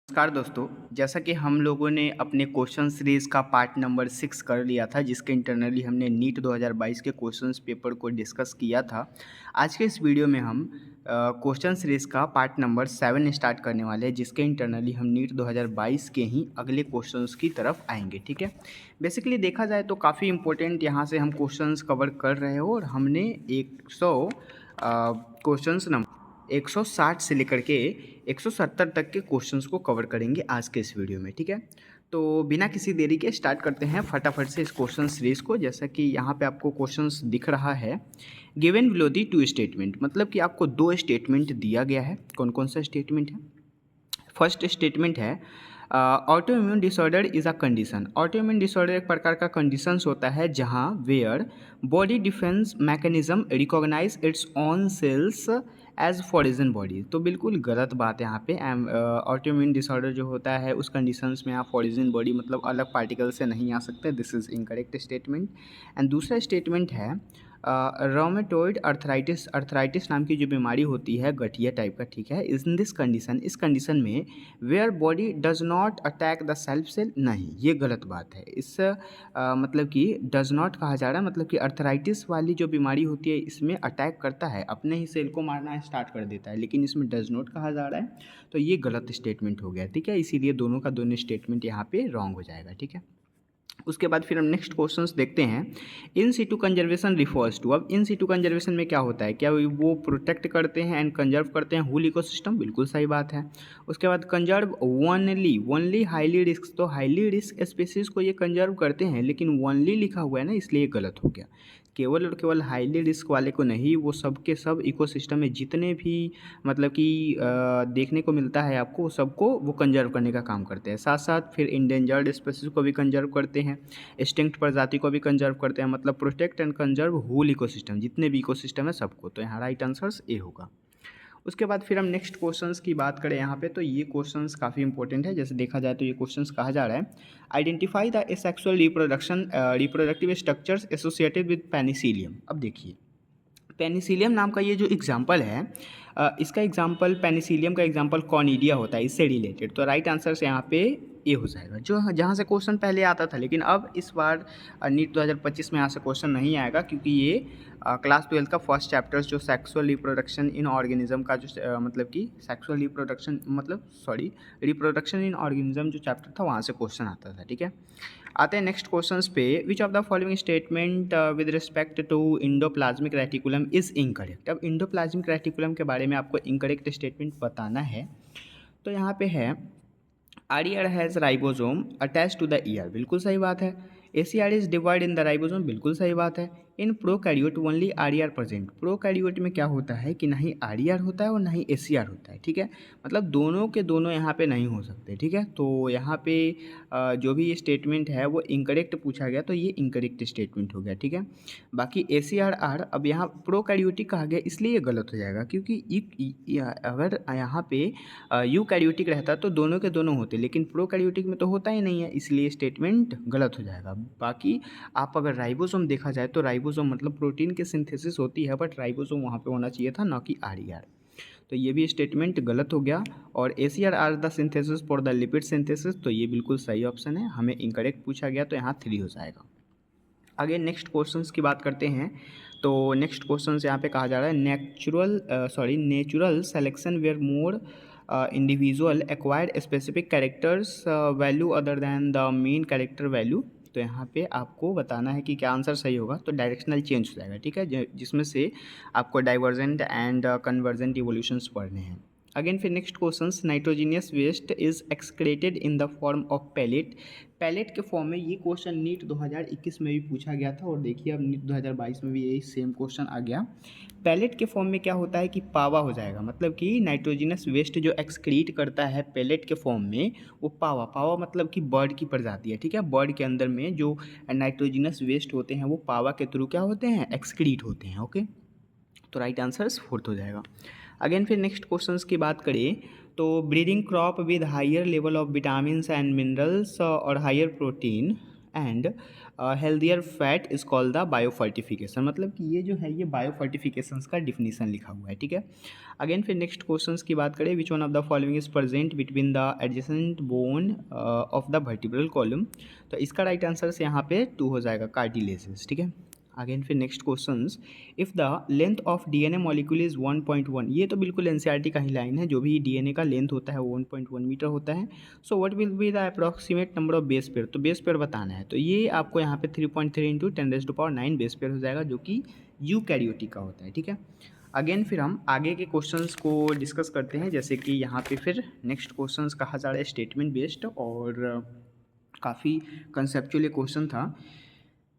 नमस्कार दोस्तों। जैसा कि हम लोगों ने अपने क्वेश्चन सीरीज़ का पार्ट नंबर 6 कर लिया था, जिसके इंटरनली हमने नीट 2022 के क्वेश्चंस पेपर को डिस्कस किया था। आज के इस वीडियो में हम क्वेश्चन सीरीज़ का पार्ट नंबर 7 स्टार्ट करने वाले हैं, जिसके इंटरनली हम नीट 2022 के ही अगले क्वेश्चंस की तरफ आएंगे। ठीक है, बेसिकली देखा जाए तो काफ़ी इंपॉर्टेंट यहाँ से हम क्वेश्चंस कवर कर रहे हो और हमने 100 क्वेश्चंस नंबर 160 से लेकर के 170 तक के क्वेश्चंस को कवर करेंगे आज के इस वीडियो में। ठीक है, तो बिना किसी देरी के स्टार्ट करते हैं फटाफट से इस क्वेश्चन सीरीज को। जैसा कि यहाँ पे आपको क्वेश्चंस दिख रहा है, given below the two statement, मतलब कि आपको दो स्टेटमेंट दिया गया है। कौन कौन सा स्टेटमेंट है? फर्स्ट स्टेटमेंट है auto immune disorder is a condition. Auto immune disorder एक प्रकार का कंडीशंस होता है जहाँ where body defence mechanism recognise its own cells as foreign body. तो बिल्कुल गलत बात है यहाँ पे। ऑटो इम्यून डिसऑर्डर जो होता है उस कंडीशंस में आप फॉरिजन बॉडी मतलब अलग पार्टिकल से नहीं आ सकते। This is incorrect statement. And दूसरा स्टेटमेंट है रोमेटोइड अर्थराइटिस। अर्थराइटिस नाम की जो बीमारी होती है गठिया टाइप का, ठीक है, इन दिस कंडीशन, इस कंडीशन में where body does not attack the self cell, नहीं, ये गलत बात है। इस मतलब कि डज नॉट कहा जा रहा है, मतलब कि अर्थराइटिस वाली जो बीमारी होती है इसमें अटैक करता है, अपने ही सेल को मारना स्टार्ट कर देता है, लेकिन इसमें डज नॉट कहा जा रहा है, तो ये गलत स्टेटमेंट हो गया। ठीक है, इसीलिए दोनों का दोनों स्टेटमेंट यहाँ पे रॉन्ग हो जाएगा। ठीक है, उसके बाद फिर हम नेक्स्ट क्वेश्चंस देखते हैं। In situ conservation refers to, अब इन सीटू कंजर्वेशन में क्या होता है, क्या वो प्रोटेक्ट करते हैं एंड कंजर्व करते हैं होल इकोसिस्टम? बिल्कुल सही बात है। उसके बाद conserve only, only highly risk, तो हाईली रिस्क स्पीसीज को ये कंजर्व करते हैं, लेकिन ओनली लिखा हुआ है ना, इसलिए गलत हो गया। केवल और केवल हाईली रिस्क वाले को नहीं, वो सब के सब इकोसिस्टम में जितने भी मतलब कि देखने को मिलता है आपको, सबको वो कंजर्व करने का काम करते हैं। साथ साथ फिर इंडेंजर्ड स्पीसीज को भी कंजर्व करते हैं, एक्सटिंक्ट प्रजाति को भी कंजर्व करते हैं, मतलब protect and conserve whole ecosystem, जितने भी इकोसिस्टम है सबको। तो यहाँ राइट आंसर ए होगा। उसके बाद फिर हम नेक्स्ट क्वेश्चंस की बात करें यहाँ पे, तो ये क्वेश्चंस काफ़ी इंपॉर्टेंट है। जैसे देखा जाए तो ये क्वेश्चंस कहा जा रहा है, identify the asexual reproductive structures associated with Penicillium. अब देखिए, पेनिसिलियम नाम का ये जो एग्जाम्पल है, इसका एग्जाम्पल, पेनिसिलियम का एग्जाम्पल कॉनिडिया होता है, इससे रिलेटेड। तो राइट आंसर से यहाँ पे ए हो जाएगा, जो जहाँ से क्वेश्चन पहले आता था, लेकिन अब इस बार नीट 2025 में यहाँ से क्वेश्चन नहीं आएगा, क्योंकि ये क्लास 12 का फर्स्ट चैप्टर्स जो सेक्सुअल रिप्रोडक्शन इन ऑर्गेनिज्म का जो मतलब कि सेक्सुअल रिप्रोडक्शन मतलब सॉरी रिप्रोडक्शन इन ऑर्गेनिज्म जो चैप्टर था, वहाँ से क्वेश्चन आता था। ठीक है, आते हैं नेक्स्ट क्वेश्चंस पे। Which of the following statement with respect to endoplasmic reticulum is incorrect. अब इंडोप्लाज्मिक रेटिकुलम के बारे में आपको इनकरेक्ट स्टेटमेंट बताना है। तो यहाँ पे है R has ribosome attached to the ER, बिल्कुल सही बात है। ACR is divide in the ribosome, बिल्कुल सही बात है। In prokaryote only RER present, prokaryote में क्या होता है कि ना ही RER होता है और ना ही ACR होता है। ठीक है, मतलब दोनों के दोनों यहाँ पे नहीं हो सकते। ठीक है, तो यहाँ पे जो भी ये स्टेटमेंट है वो इनकरेक्ट पूछा गया, तो ये इनकरेक्ट स्टेटमेंट हो गया। ठीक है, बाकी ACR अब यहाँ प्रोकैरियोटिक कहा गया, इसलिए ये गलत हो जाएगा, क्योंकि अगर यहाँ पे यूकैरियोटिक रहता तो दोनों के दोनों होते, लेकिन प्रोकैरियोटिक में तो होता ही नहीं है, इसलिए स्टेटमेंट गलत हो जाएगा। बाकी आप अगर राइबोसोम देखा जाए तो राइबोसोम मतलब प्रोटीन की सिंथेसिस होती है, बट राइबोसोम वहाँ पे होना चाहिए था, ना कि RER। तो ये भी स्टेटमेंट गलत हो गया। और ACR are the synthesis for the lipid synthesis, तो ये बिल्कुल सही ऑप्शन है, हमें इनकरेक्ट पूछा गया, तो यहाँ 3 हो जाएगा। आगे नेक्स्ट क्वेश्चंस की बात करते हैं। तो नेक्स्ट क्वेश्चन यहाँ पे कहा जा रहा है natural selection where more individual acquired specific characters value other than the main character value. तो यहाँ पे आपको बताना है कि क्या आंसर सही होगा, तो डायरेक्शनल चेंज हो जाएगा। ठीक है, जिसमें से आपको डाइवर्जेंट एंड कन्वर्जेंट इवोल्यूशंस पढ़ने हैं। अगेन फिर next questions, nitrogenous waste is excreted in the form of pellet. Pellet के फॉर्म में ये क्वेश्चन नीट 2021 में भी पूछा गया था, और देखिए अब नीट 2022 में भी यही सेम क्वेश्चन आ गया। पैलेट के फॉर्म में क्या होता है कि पावा हो जाएगा, मतलब कि नाइट्रोजिनस वेस्ट जो एक्सक्रीट करता है पैलेट के फॉर्म में, वो पावा, पावा मतलब कि बर्ड की प्रजाति है। ठीक है, बर्ड के अंदर में जो नाइट्रोजिनस वेस्ट होते हैं वो पावा के थ्रू क्या होते हैं, एक्सक्रीट होते हैं। ओके, तो राइट आंसर 4th हो जाएगा। अगेन फिर नेक्स्ट क्वेश्चंस की बात करें, तो breeding crop with higher level of vitamin and minerals और higher protein and healthier fat is called the biofortification. मतलब कि ये जो है ये बायोफर्टिफिकेशंस का डिफिनीशन लिखा हुआ है, ठीक है। अगेन फिर नेक्स्ट क्वेश्चंस की बात करें, which one of the following is present between the adjacent bone of the vertebral column. तो इसका राइट आंसर से यहाँ पे 2 हो जाएगा, कार्टिलेजेस, ठीक है। अगेन फिर next questions, if the length of DNA molecule is 1.1, ये तो बिल्कुल एनसीईआरटी का ही लाइन है, जो भी डीएनए का लेंथ होता है वो 1.1 मीटर होता है। So what will be the approximate number of base pair, तो बेस पेयर बताना है, तो ये आपको यहाँ पे 3.3 इंटू 10⁻⁹ बेस पेयर हो जाएगा, जो कि यूकैरियोटिक का होता है, ठीक है। अगेन फिर हम आगे के क्वेश्चंस को डिस्कस करते हैं, जैसे कि यहाँ पे फिर नेक्स्ट क्वेश्चंस कहा जा रहा है स्टेटमेंट बेस्ड, और काफ़ी कंसेप्चुअल क्वेश्चन था।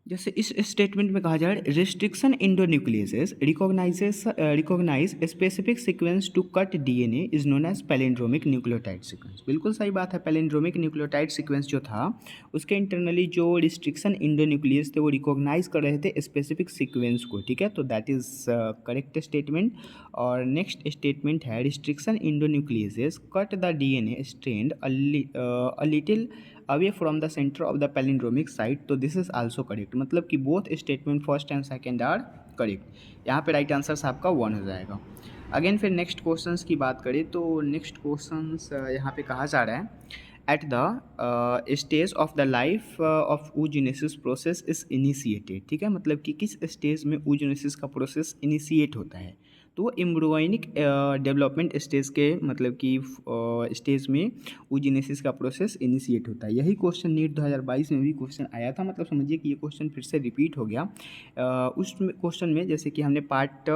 जैसे इस स्टेटमेंट में कहा जा रहा है, restriction endonucleases recognize specific sequence to cut DNA is known as palindromic nucleotide sequence. बिल्कुल सही बात है, पैलिंड्रोमिक न्यूक्लियोटाइड सीक्वेंस जो था उसके इंटरनली जो रिस्ट्रिक्शन इंडोन्यूक्लियस थे वो रिकॉग्नाइज कर रहे थे स्पेसिफिक सीक्वेंस को, ठीक है। तो दैट इज करेक्ट स्टेटमेंट। और नेक्स्ट स्टेटमेंट है, restriction endonucleases cut the DNA strand a little away from the centre of the palindromic site. तो दिस इज आल्सो करेक्ट, मतलब कि both statement first and second are correct. यहाँ पे right answer आपका 1 हो जाएगा। Again फिर नेक्स्ट क्वेश्चंस की बात करें, तो नेक्स्ट क्वेश्चंस यहाँ पे कहा जा रहा है, at the stage of the life of oogenesis process is initiated, ठीक है। मतलब कि किस स्टेज में oogenesis का प्रोसेस इनिशिएट होता है, तो वो एम्ब्रियोनिक डेवलपमेंट स्टेज के, मतलब कि स्टेज में oogenesis का प्रोसेस इनिशिएट होता है। यही क्वेश्चन नीट 2022 में भी क्वेश्चन आया था, मतलब समझिए कि ये क्वेश्चन फिर से रिपीट हो गया। उस क्वेश्चन में जैसे कि हमने पार्ट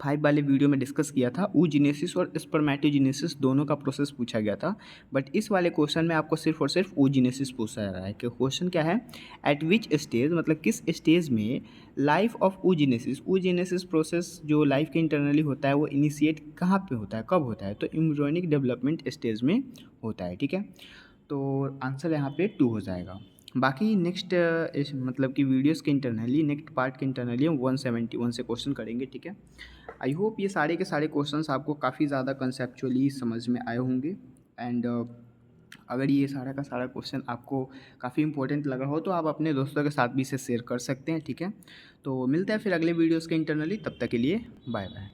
5 वाले वीडियो में डिस्कस किया था, oogenesis और स्पर्मेटोजेनेसिस दोनों का प्रोसेस पूछा गया था, बट इस वाले क्वेश्चन में आपको सिर्फ और सिर्फ oogenesis पूछा जा रहा है। कि क्वेश्चन क्या है, एट विच स्टेज, मतलब किस स्टेज में लाइफ ऑफ oogenesis प्रोसेस जो लाइफ के इंटरनली होता है वो इनिशिएट कहाँ पे होता है, कब होता है, तो एम्ब्रियोनिक डेवलपमेंट स्टेज में होता है, ठीक है। तो आंसर यहाँ पे 2 हो जाएगा। बाकी नेक्स्ट मतलब कि वीडियोस के इंटरनली, नेक्स्ट पार्ट के इंटरनली हम 171 से क्वेश्चन करेंगे, ठीक है। आई होप ये सारे के सारे क्वेश्चंस आपको काफ़ी ज़्यादा कंसेप्चुअली समझ में आए होंगे। एंड अगर ये सारा का सारा क्वेश्चन आपको काफ़ी इंपॉर्टेंट लगा हो तो आप अपने दोस्तों के साथ भी इसे शेयर कर सकते हैं, ठीक है। तो मिलते हैं फिर अगले वीडियोज़ के इंटरनली, तब तक के लिए बाय बाय।